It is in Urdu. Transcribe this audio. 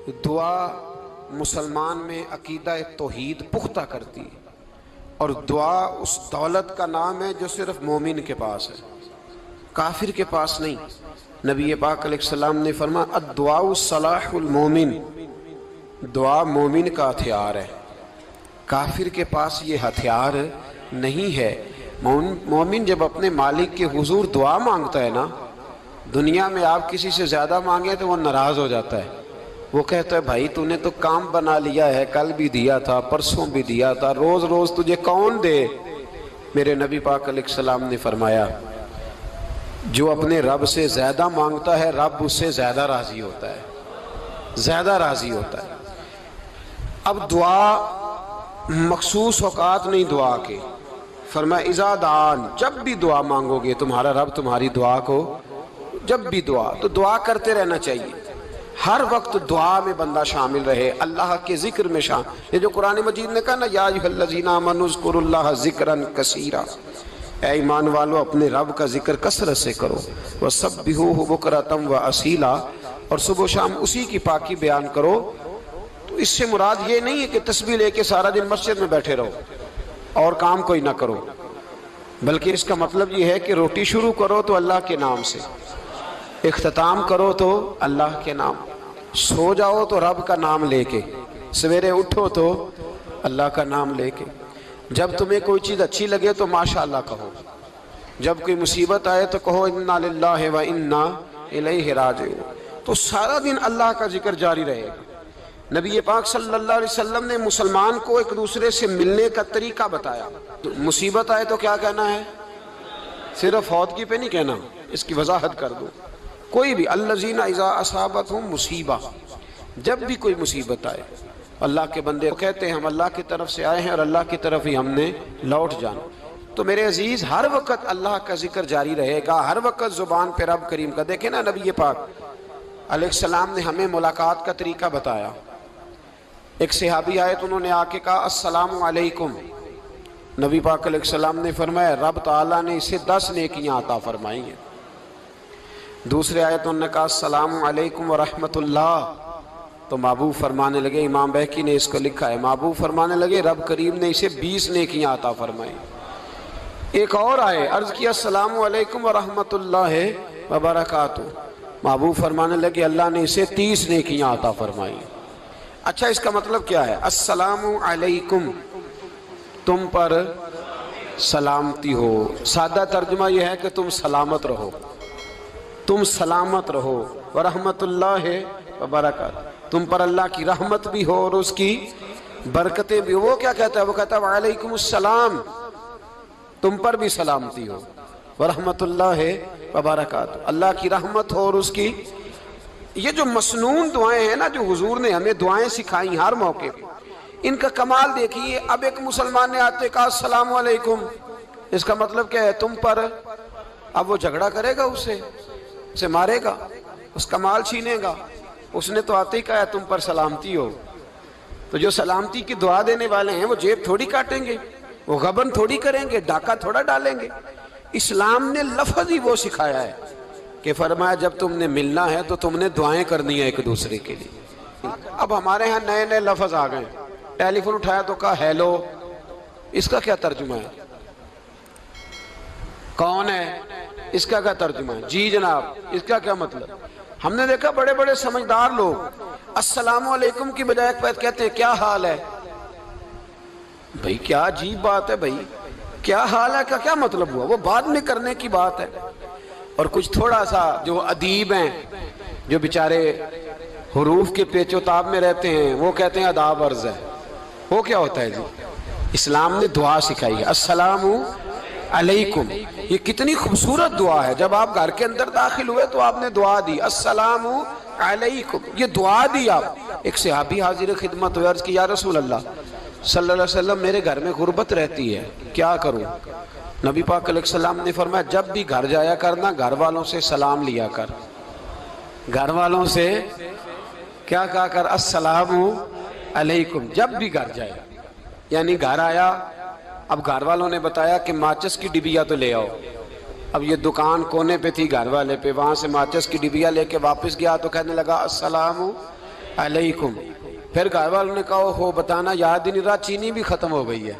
دعا مسلمان میں عقیدہ توحید پختہ کرتی ہے، اور دعا اس دولت کا نام ہے جو صرف مومن کے پاس ہے، کافر کے پاس نہیں۔ نبی پاک علیہ السلام نے فرمایا الدعاء صلاح المومن، دعا مومن کا ہتھیار ہے، کافر کے پاس یہ ہتھیار نہیں ہے۔ مومن جب اپنے مالک کے حضور دعا مانگتا ہے نا، دنیا میں آپ کسی سے زیادہ مانگے تو وہ ناراض ہو جاتا ہے، وہ کہتا ہے بھائی تو نے تو کام بنا لیا ہے، کل بھی دیا تھا، پرسوں بھی دیا تھا، روز روز تجھے کون دے؟ میرے نبی پاک علیہ السلام نے فرمایا جو اپنے رب سے زیادہ مانگتا ہے رب اس سے زیادہ راضی ہوتا ہے، زیادہ راضی ہوتا ہے۔ اب دعا مخصوص اوقات نہیں دعا کے، فرمایا اذا دعان، جب بھی دعا مانگو گے تمہارا رب تمہاری دعا کو، جب بھی دعا تو دعا کرتے رہنا چاہیے، ہر وقت دعا میں بندہ شامل رہے، اللہ کے ذکر میں شامل۔ یہ جو قرآن مجید نے کہا نا یا ایھا الذین آمنوا اذکروا اللہ ذکرا کثیرا، اے ایمان والو اپنے رب کا ذکر کثرت سے کرو، وسبحوہ بکرۃ واصیلا، اور صبح و شام اسی کی پاکی بیان کرو۔ تو اس سے مراد یہ نہیں ہے کہ تسبیح لے کے سارا دن مسجد میں بیٹھے رہو اور کام کوئی نہ کرو، بلکہ اس کا مطلب یہ ہے کہ روٹی شروع کرو تو اللہ کے نام سے، اختتام کرو تو اللہ کے نام، سو جاؤ تو رب کا نام لے کے، سویرے اٹھو تو اللہ کا نام لے کے، جب تمہیں کوئی چیز اچھی لگے تو ماشاءاللہ کہو، جب کوئی مصیبت آئے تو کہو انا للہ و انا الیہ راجعون۔ تو سارا دن اللہ کا ذکر جاری رہے گا۔ نبی پاک صلی اللہ علیہ وسلم نے مسلمان کو ایک دوسرے سے ملنے کا طریقہ بتایا۔ مصیبت آئے تو کیا کہنا ہے؟ صرف فوتگی پہ نہیں کہنا، اس کی وضاحت کر دو۔ کوئی بھی الذین اذا اصابتہم مصیبہ، جب بھی کوئی مصیبت آئے اللہ کے بندے کہتے ہیں ہم اللہ کی طرف سے آئے ہیں اور اللہ کی طرف ہی ہم نے لوٹ جانا۔ تو میرے عزیز ہر وقت اللہ کا ذکر جاری رہے گا، ہر وقت زبان پہ رب کریم کا۔ دیکھیں نا نبی پاک علیہ السلام نے ہمیں ملاقات کا طریقہ بتایا۔ ایک صحابی آئے تو انہوں نے آ کے کہا السلام علیکم، نبی پاک علیہ السلام نے فرمایا رب تعالیٰ نے اسے 10 نیکیاں عطا فرمائی ہیں۔ دوسرے آئے تو انہوں نے کہا السلام علیکم ورحمۃ اللہ، تو محبوب فرمانے لگے، امام بہقی نے اس کو لکھا ہے، محبوب فرمانے لگے رب کریم نے اسے 20 نیکیاں عطا فرمائی۔ ایک اور آئے، عرض کیا السلام علیکم ورحمۃ اللہ وبرکاتہ، محبوب فرمانے لگے اللہ نے اسے 30 نیکیاں عطا فرمائی۔ اچھا اس کا مطلب کیا ہے؟ السلام علیکم، تم پر سلامتی ہو، سادہ ترجمہ یہ ہے کہ تم سلامت رہو، تم سلامت رہو، ورحمۃ اللہ وبرکاتہ، تم پر اللہ کی رحمت بھی ہو اور اس کی برکتیں بھی ہو۔ وہ کیا کہتا ہے؟ وہ کہتا ہے وعلیکم السلام، تم پر بھی سلامتی ہو، ورحمۃ اللہ وبرکاتہ، اللہ کی رحمت ہو اور اس کی۔ یہ جو مسنون دعائیں ہیں نا جو حضور نے ہمیں دعائیں سکھائیں ہر موقع پہ، ان کا کمال دیکھیے۔ اب ایک مسلمان نے آتے کہا السلام علیکم، اس کا مطلب کیا ہے؟ تم پر۔ اب وہ جھگڑا کرے گا اسے مارے گا، اس کا مال چھینے گا؟ اس نے تو آتے ہی کہا تم پر سلامتی ہو۔ تو جو سلامتی کی دعا دینے والے ہیں وہ جیب تھوڑی کاٹیں گے، وہ غبن تھوڑی کریں گے، ڈاکہ تھوڑا ڈالیں گے۔ اسلام نے لفظ ہی وہ سکھایا ہے کہ فرمایا جب تم نے ملنا ہے تو تم نے دعائیں کرنی ہیں ایک دوسرے کے لیے۔ اب ہمارے ہاں نئے نئے لفظ آ گئے، ٹیلی فون اٹھایا تو کہا ہیلو، اس کا کیا ترجمہ ہے؟ کون ہے؟ اس کا کیا ترجمہ ہے؟ جی جناب، اس کا کیا مطلب؟ ہم نے دیکھا بڑے بڑے سمجھدار لوگ السلام علیکم کی بجائے کہتے ہیں کیا حال ہے؟ بھئی کیا عجیب بات ہے، بھئی کیا حال ہے کا کیا مطلب ہوا؟ وہ بعد میں کرنے کی بات ہے۔ اور کچھ تھوڑا سا جو ادیب ہیں، جو بیچارے حروف کے پیچ و تاب میں رہتے ہیں، وہ کہتے ہیں آداب عرض ہے۔ وہ کیا ہوتا ہے جی؟ اسلام نے دعا سکھائی ہے السلام علیکم، یہ کتنی خوبصورت دعا ہے۔ جب آپ گھر کے اندر داخل ہوئے تو آپ نے دعا دی السلام علیکم، یہ دعا دی آپ۔ ایک صحابی حاضر خدمت ہوئے، عرض کی یا رسول اللہ صلی اللہ علیہ وسلم میرے گھر میں غربت رہتی ہے، کیا کروں؟ نبی پاک علیہ السلام نے فرمایا جب بھی گھر جایا کرنا گھر والوں سے سلام لیا کر، گھر والوں سے کیا کہا کر؟ السلام علیکم، جب بھی گھر جائے۔ یعنی گھر آیا، اب گھر والوں نے بتایا کہ ماچس کی ڈبیا تو لے آؤ۔ اب یہ دکان کونے پہ تھی گھر والے پہ، وہاں سے ماچس کی ڈبیا لے کے واپس گیا تو کہنے لگا السلام علیکم۔ پھر گھر والوں نے کہا ہو بتانا یاد ہی نہیں رہا، چینی بھی ختم ہو گئی ہے۔